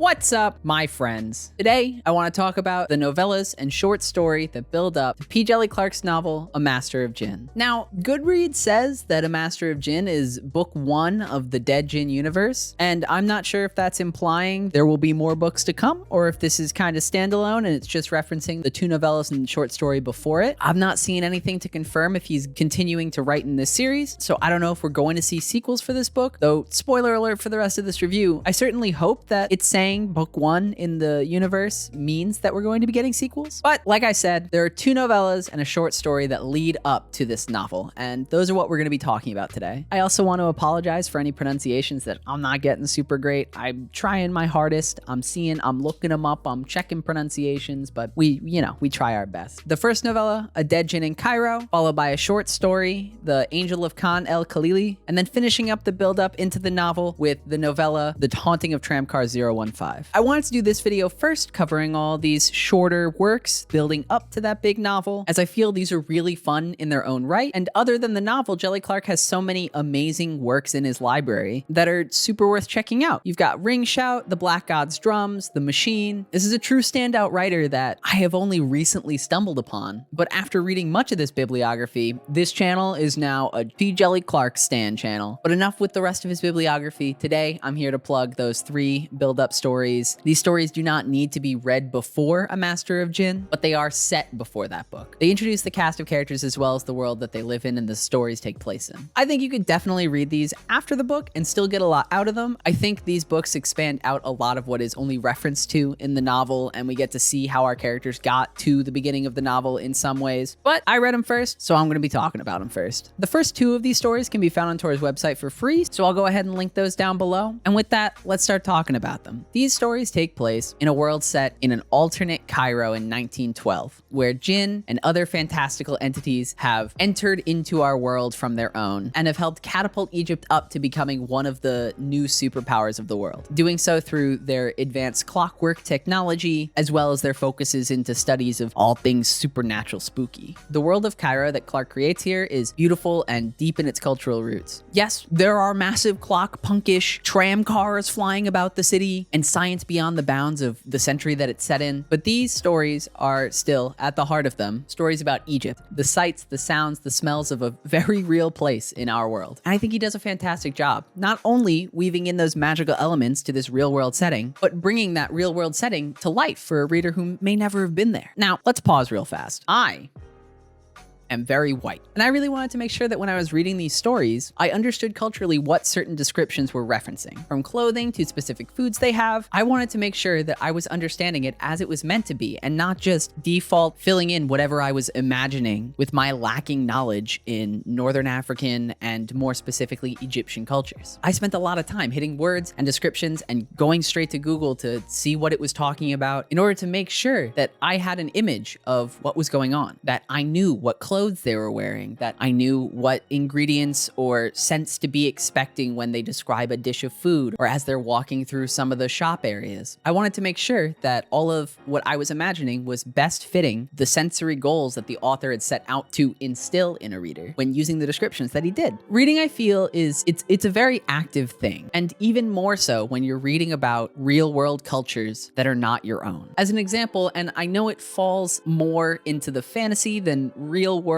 What's up, my friends? Today, I want to talk about the novellas and short story that build up to P Djeli Clarke's novel, A Master of Djinn. Now, Goodreads says that A Master of Djinn is book 1 of the Dead Djinn universe, and I'm not sure if that's implying there will be more books to come, or if this is kind of standalone and it's just referencing the 2 novellas and the short story before it. I've not seen anything to confirm if he's continuing to write in this series, so I don't know if we're going to see sequels for this book, though spoiler alert for the rest of this review, I certainly hope that it's saying book 1 in the universe means that we're going to be getting sequels. But like I said, there are 2 novellas and a short story that lead up to this novel, and those are what we're going to be talking about today. I also want to apologize for any pronunciations that I'm not getting super great. I'm trying my hardest. I'm looking them up, I'm checking pronunciations, but we try our best. The first novella, A Dead Djinn in Cairo, followed by a short story, The Angel of El-Khalili, and then finishing up the build-up into the novel with the novella, The Haunting of Tramcar015. I wanted to do this video first, covering all these shorter works building up to that big novel, as I feel these are really fun in their own right. And other than the novel, Djeli Clarke has so many amazing works in his library that are super worth checking out. You've got Ring Shout, The Black God's Drums, The Machine. This is a true standout writer that I have only recently stumbled upon, but after reading much of this bibliography, this channel is now a P Djeli Clarke stan channel. But enough with the rest of his bibliography. Today, I'm here to plug those 3 build-up stories. These stories do not need to be read before A Master of Djinn, but they are set before that book. They introduce the cast of characters as well as the world that they live in and the stories take place in. I think you could definitely read these after the book and still get a lot out of them. I think these books expand out a lot of what is only referenced to in the novel, and we get to see how our characters got to the beginning of the novel in some ways. But I read them first, so I'm going to be talking about them first. The first 2 of these stories can be found on Tor's website for free, so I'll go ahead and link those down below. And with that, let's start talking about them. These stories take place in a world set in an alternate Cairo in 1912, where Djinn and other fantastical entities have entered into our world from their own and have helped catapult Egypt up to becoming one of the new superpowers of the world, doing so through their advanced clockwork technology, as well as their focuses into studies of all things supernatural spooky. The world of Cairo that Clarke creates here is beautiful and deep in its cultural roots. Yes, there are massive clock-punkish tram cars flying about the city and science beyond the bounds of the century that it's set in, but these stories are still, at the heart of them, stories about Egypt, the sights, the sounds, the smells of a very real place in our world. And I think he does a fantastic job, not only weaving in those magical elements to this real-world setting, but bringing that real-world setting to life for a reader who may never have been there. Now, let's pause real fast. I am very white. And I really wanted to make sure that when I was reading these stories, I understood culturally what certain descriptions were referencing. From clothing to specific foods they have, I wanted to make sure that I was understanding it as it was meant to be and not just default filling in whatever I was imagining with my lacking knowledge in Northern African and more specifically Egyptian cultures. I spent a lot of time hitting words and descriptions and going straight to Google to see what it was talking about in order to make sure that I had an image of what was going on, that I knew what clothes they were wearing, that I knew what ingredients or scents to be expecting when they describe a dish of food or as they're walking through some of the shop areas. I wanted to make sure that all of what I was imagining was best fitting the sensory goals that the author had set out to instill in a reader when using the descriptions that he did. Reading, I feel, it's a very active thing, and even more so when you're reading about real world cultures that are not your own. As an example, and I know it falls more into the fantasy than real world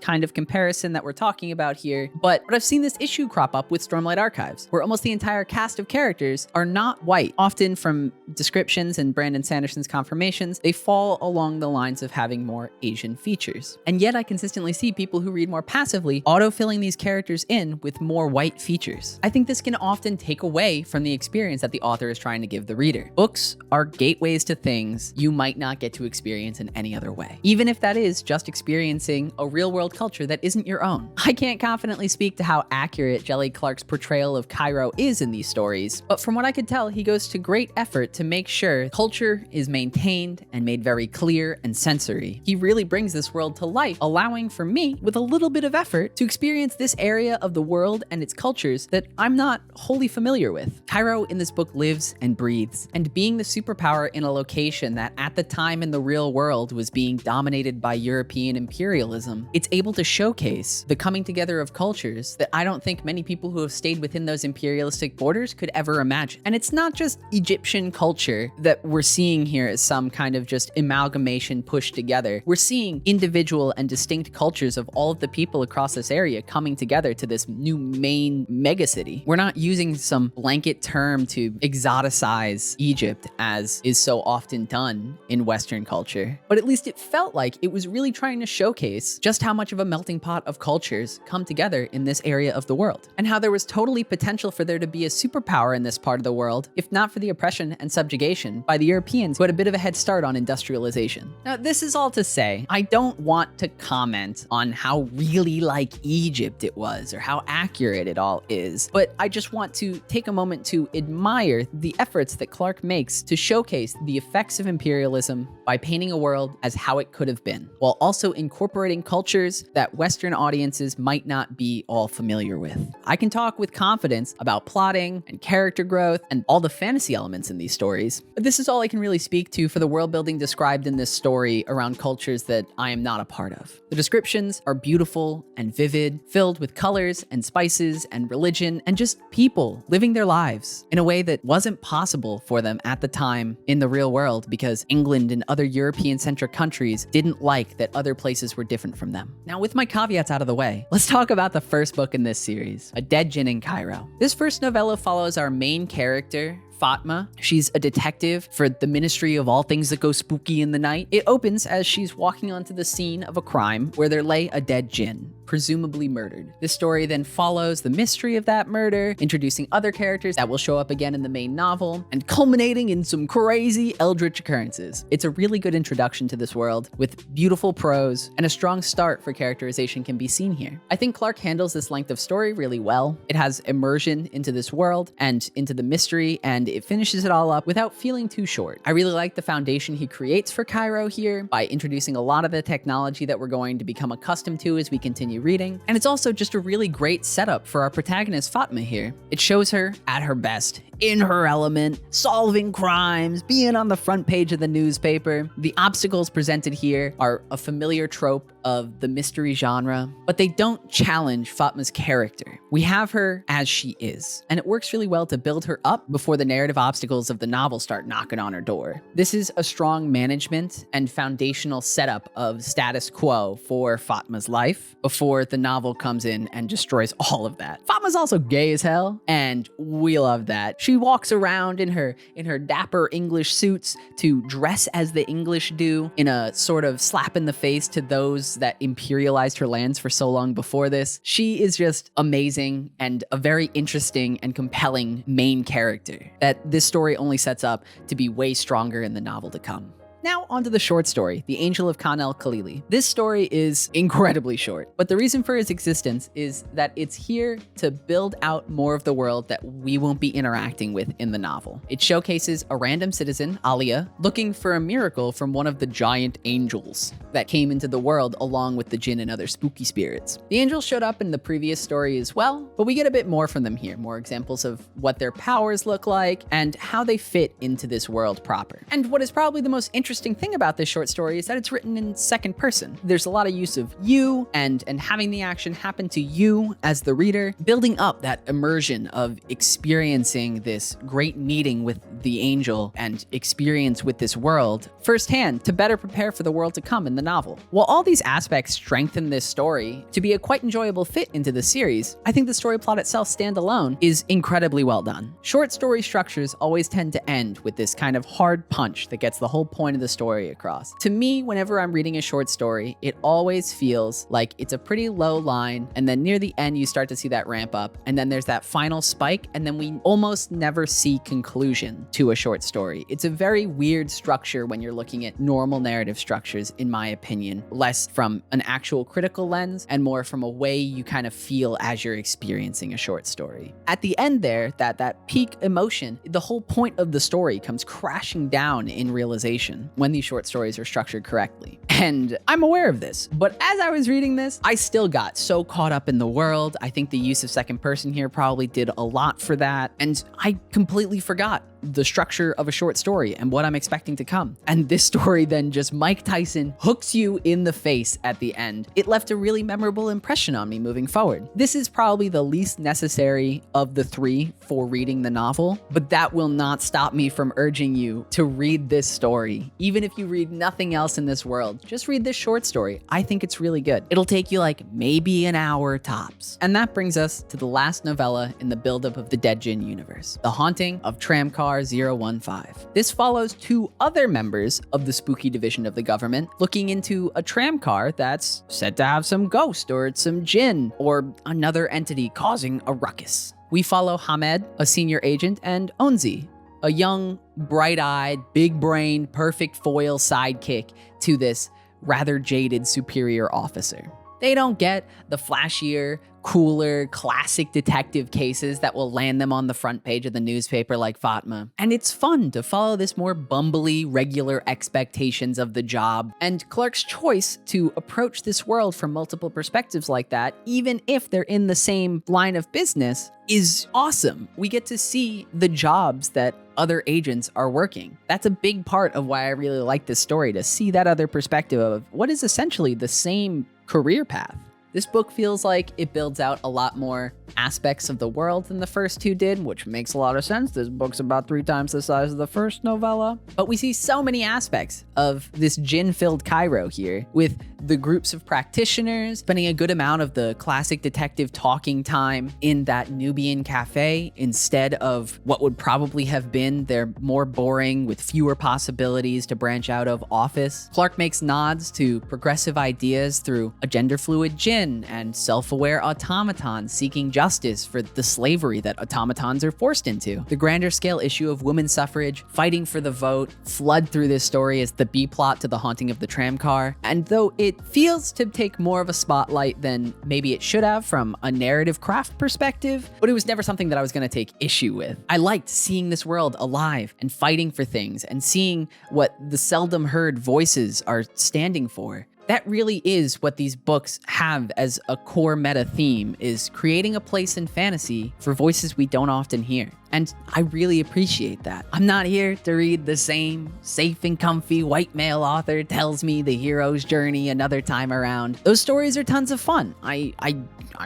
kind of comparison that we're talking about here, but I've seen this issue crop up with Stormlight Archives, where almost the entire cast of characters are not white. Often from descriptions and Brandon Sanderson's confirmations, they fall along the lines of having more Asian features. And yet I consistently see people who read more passively auto-filling these characters in with more white features. I think this can often take away from the experience that the author is trying to give the reader. Books are gateways to things you might not get to experience in any other way, even if that is just experiencing a real world culture that isn't your own. I can't confidently speak to how accurate Djeli Clarke's portrayal of Cairo is in these stories, but from what I could tell, he goes to great effort to make sure culture is maintained and made very clear and sensory. He really brings this world to life, allowing for me, with a little bit of effort, to experience this area of the world and its cultures that I'm not wholly familiar with. Cairo in this book lives and breathes, and being the superpower in a location that at the time in the real world was being dominated by European imperialism imperialism, it's able to showcase the coming together of cultures that I don't think many people who have stayed within those imperialistic borders could ever imagine. And it's not just Egyptian culture that we're seeing here as some kind of just amalgamation pushed together. We're seeing individual and distinct cultures of all of the people across this area coming together to this new main megacity. We're not using some blanket term to exoticize Egypt as is so often done in Western culture, but at least it felt like it was really trying to showcase just how much of a melting pot of cultures come together in this area of the world, and how there was totally potential for there to be a superpower in this part of the world, if not for the oppression and subjugation by the Europeans who had a bit of a head start on industrialization. Now, this is all to say, I don't want to comment on how really like Egypt it was or how accurate it all is, but I just want to take a moment to admire the efforts that Clarke makes to showcase the effects of imperialism by painting a world as how it could have been, while also incorporating cultures that Western audiences might not be all familiar with. I can talk with confidence about plotting and character growth and all the fantasy elements in these stories, but this is all I can really speak to for the world building described in this story around cultures that I am not a part of. The descriptions are beautiful and vivid, filled with colors and spices and religion and just people living their lives in a way that wasn't possible for them at the time in the real world, because England and other European-centric countries didn't like that other places were different from them. Now, with my caveats out of the way, let's talk about the first book in this series, A Dead Djinn in Cairo. This first novella follows our main character, Fatma. She's a detective for the Ministry of All Things That Go Spooky in the Night. It opens as she's walking onto the scene of a crime where there lay a dead djinn, presumably murdered. This story then follows the mystery of that murder, introducing other characters that will show up again in the main novel, and culminating in some crazy eldritch occurrences. It's a really good introduction to this world with beautiful prose, and a strong start for characterization can be seen here. I think Clarke handles this length of story really well. It has immersion into this world and into the mystery, and it finishes it all up without feeling too short. I really like the foundation he creates for Cairo here by introducing a lot of the technology that we're going to become accustomed to as we continue reading. And it's also just a really great setup for our protagonist Fatma here. It shows her at her best, in her element, solving crimes, being on the front page of the newspaper. The obstacles presented here are a familiar trope of the mystery genre, but they don't challenge Fatma's character. We have her as she is, and it works really well to build her up before the narrative obstacles of the novel start knocking on her door. This is a strong management and foundational setup of status quo for Fatma's life before the novel comes in and destroys all of that. Fatma's also gay as hell, and we love that. She walks around in her dapper English suits to dress as the English do, in a sort of slap in the face to those that imperialized her lands for so long before this. She is just amazing and a very interesting and compelling main character that this story only sets up to be way stronger in the novel to come. Now onto the short story, The Angel of El-Khalili. This story is incredibly short, but the reason for its existence is that it's here to build out more of the world that we won't be interacting with in the novel. It showcases a random citizen, Alia, looking for a miracle from one of the giant angels that came into the world along with the djinn and other spooky spirits. The angels showed up in the previous story as well, but we get a bit more from them here, more examples of what their powers look like and how they fit into this world proper. And what is probably the most interesting thing about this short story is that it's written in second person. There's a lot of use of you and having the action happen to you as the reader, building up that immersion of experiencing this great meeting with the angel and experience with this world firsthand to better prepare for the world to come in the novel. While all these aspects strengthen this story to be a quite enjoyable fit into the series, I think the story plot itself standalone is incredibly well done. Short story structures always tend to end with this kind of hard punch that gets the whole point of the story across. To me, whenever I'm reading a short story, it always feels like it's a pretty low line, and then near the end you start to see that ramp up, and then there's that final spike, and then we almost never see conclusion to a short story. It's a very weird structure when you're looking at normal narrative structures, in my opinion, less from an actual critical lens and more from a way you kind of feel as you're experiencing a short story. At the end there, that peak emotion, the whole point of the story comes crashing down in realization when these short stories are structured correctly. And I'm aware of this, but as I was reading this, I still got so caught up in the world. I think the use of second person here probably did a lot for that, and I completely forgot the structure of a short story and what I'm expecting to come. And this story then just Mike Tyson hooks you in the face at the end. It left a really memorable impression on me moving forward. This is probably the least necessary of the three for reading the novel, but that will not stop me from urging you to read this story. Even if you read nothing else in this world, just read this short story. I think it's really good. It'll take you like maybe an hour tops. And that brings us to the last novella in the buildup of the Dead Djinn universe, The Haunting of Tramcar015. This follows two other members of the spooky division of the government looking into a tram car that's said to have some ghost or some djinn or another entity causing a ruckus. We follow Hamed, a senior agent, and Onzi, a young, bright-eyed, big-brained, perfect foil sidekick to this rather jaded superior officer. They don't get the flashier, cooler, classic detective cases that will land them on the front page of the newspaper like Fatma. And it's fun to follow this more bumbly, regular expectations of the job. And Clarke's choice to approach this world from multiple perspectives like that, even if they're in the same line of business, is awesome. We get to see the jobs that other agents are working. That's a big part of why I really like this story, to see that other perspective of what is essentially the same career path. This book feels like it builds out a lot more aspects of the world than the first two did, which makes a lot of sense. This book's about 3 times the size of the first novella. But we see so many aspects of this djinn-filled Cairo here, with the groups of practitioners spending a good amount of the classic detective talking time in that Nubian cafe instead of what would probably have been their more boring, with fewer possibilities to branch out of office. Clarke makes nods to progressive ideas through a gender-fluid djinn and self-aware automatons seeking justice for the slavery that automatons are forced into. The grander scale issue of women's suffrage, fighting for the vote, flood through this story as the B-plot to The Haunting of the Tramcar. And though it feels to take more of a spotlight than maybe it should have from a narrative craft perspective, but it was never something that I was going to take issue with. I liked seeing this world alive and fighting for things and seeing what the seldom heard voices are standing for. That really is what these books have as a core meta theme, is creating a place in fantasy for voices we don't often hear. And I really appreciate that. I'm not here to read the same safe and comfy white male author tells me the hero's journey another time around. Those stories are tons of fun. I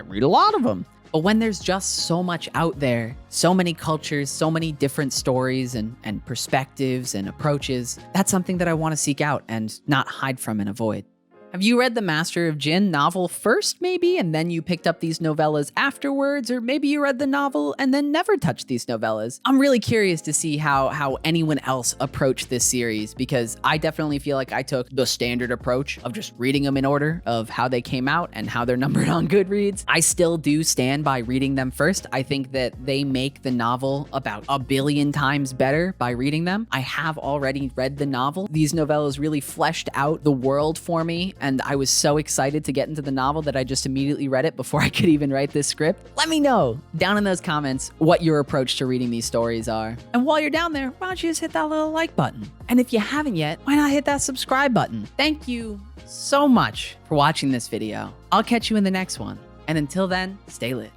read a lot of them. But when there's just so much out there, so many cultures, so many different stories and perspectives and approaches, that's something that I want to seek out and not hide from and avoid. Have you read the Master of Djinn novel first, maybe, and then you picked up these novellas afterwards? Or maybe you read the novel and then never touched these novellas? I'm really curious to see how anyone else approached this series, because I definitely feel like I took the standard approach of just reading them in order of how they came out and how they're numbered on Goodreads. I still do stand by reading them first. I think that they make the novel about 1 billion times better by reading them. I have already read the novel. These novellas really fleshed out the world for me, and I was so excited to get into the novel that I just immediately read it before I could even write this script. Let me know down in those comments what your approach to reading these stories are. And while you're down there, why don't you just hit that little like button? And if you haven't yet, why not hit that subscribe button? Thank you so much for watching this video. I'll catch you in the next one. And until then, stay lit.